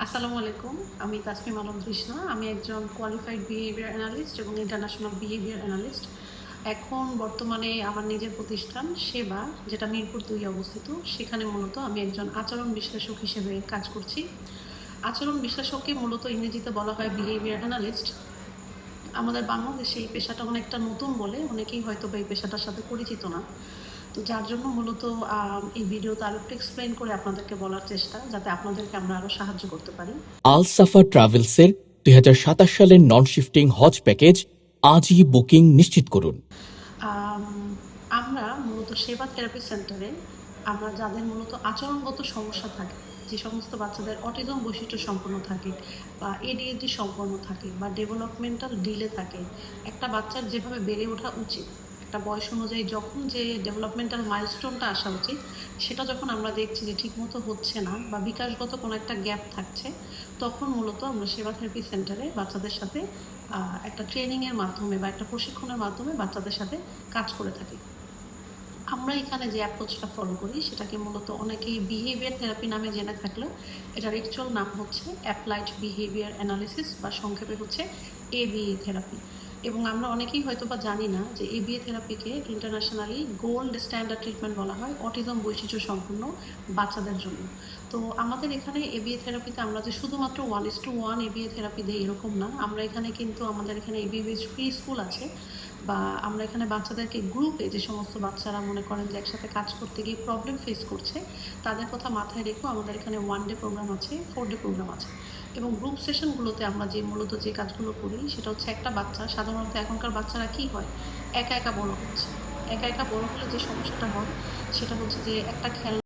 আসসালামু আলাইকুম। আমি তাসমিম আলম তৃষ্ণা। আমি একজন কোয়ালিফাইড বিহেভিয়ার অ্যানালিস্ট এবং ইন্টারন্যাশনাল বিহেভিয়ার অ্যানালিস্ট। এখন বর্তমানে আমার নিজের প্রতিষ্ঠান সেবা, যেটা মিরপুর ২ অবস্থিত, সেখানে মূলত আমি একজন আচরণ বিশ্লেষক হিসেবে কাজ করছি। আচরণ বিশ্লেষককে মূলত ইংরেজিতে বলা হয় বিহেভিয়ার অ্যানালিস্ট। আমাদের বাংলাদেশে এই পেশাটা অনেকটা নতুন বলে অনেকেই হয়তো বা এই পেশাটার সাথে পরিচিত না। তো যার জন্য মূলত এই ভিডিওতে আরো একটু এক্সপ্লেইন করে আপনাদেরকে বলার চেষ্টা, যাতে আপনাদেরকে আমরা আরো সাহায্য করতে পারি। আল সাফা ট্রাভেলসের ২০২৭ সালের নন শিফটিং হজ প্যাকেজ আজই বুকিং নিশ্চিত করুন। আম, আমরা মূলত সেবা থেরাপি সেন্টারে আমরা যাদের মূলত আচরণগত সমস্যা থাকে, যে সমস্ত বাচ্চাদের অটিজম বৈশিষ্ট্য সম্পন্ন থাকে বা এডিএইচডি সম্পন্ন থাকে বা ডেভেলপমেন্টাল ডিলে থাকে, একটা বাচ্চার যেভাবে বেড়ে ওঠা উচিত, একটা বয়স অনুযায়ী যখন যে ডেভেলপমেন্টাল মাইলস্টোনটা আসা উচিত, সেটা যখন আমরা দেখছি যে ঠিকমতো হচ্ছে না বা বিকাশগত কোনো একটা গ্যাপ থাকছে, তখন মূলত আমরা সেবা থেরাপি সেন্টারে বাচ্চাদের সাথে একটা ট্রেনিংয়ের মাধ্যমে বা একটা প্রশিক্ষণের মাধ্যমে বাচ্চাদের সাথে কাজ করে থাকি। আমরা এখানে যে অ্যাপ্রোচটা ফলো করি সেটাকে মূলত অনেকেই বিহেভিয়ার থেরাপি নামে জেনে থাকলেও এটার অ্যাকচুয়াল নাম হচ্ছে অ্যাপ্লাইড বিহেভিয়ার অ্যানালিসিস, বা সংক্ষেপে হচ্ছে এবিএ থেরাপি। এবং আমরা অনেকেই হয়তো বা জানি না যে এবিএ থেরাপিকে ইন্টারন্যাশনালি গোল্ড স্ট্যান্ডার্ড ট্রিটমেন্ট বলা হয় অটিজম বৈশিষ্ট্য সম্পন্ন বাচ্চাদের জন্য। তো আমাদের এখানে এবিএ থেরাপিতে আমরা যে শুধুমাত্র 1:1 এবিএ থেরাপি দিই এরকম না, আমরা এখানে কিন্তু আমাদের এখানে এবিএ বেসড প্রি স্কুল আছে, বা আমরা এখানে বাচ্চাদেরকে গ্রুপে, যে সমস্ত বাচ্চারা মনে করেন যে একসাথে কাজ করতে গিয়ে প্রবলেম ফেস করছে, তাদের কথা মাথায় রেখেও আমাদের এখানে 1 ডে প্রোগ্রাম আছে, 4 ডে প্রোগ্রাম আছে। এবং গ্রুপ সেশনগুলোতে আমরা মূলত যে কাজগুলো করি সেটা হচ্ছে, একটা বাচ্চা সাধারণত এখনকার বাচ্চারা কী হয়, একা একা বড় হচ্ছে। একা একা বড় হলে যে সমস্যাটা হয় সেটা হচ্ছে যে একটা খেলনা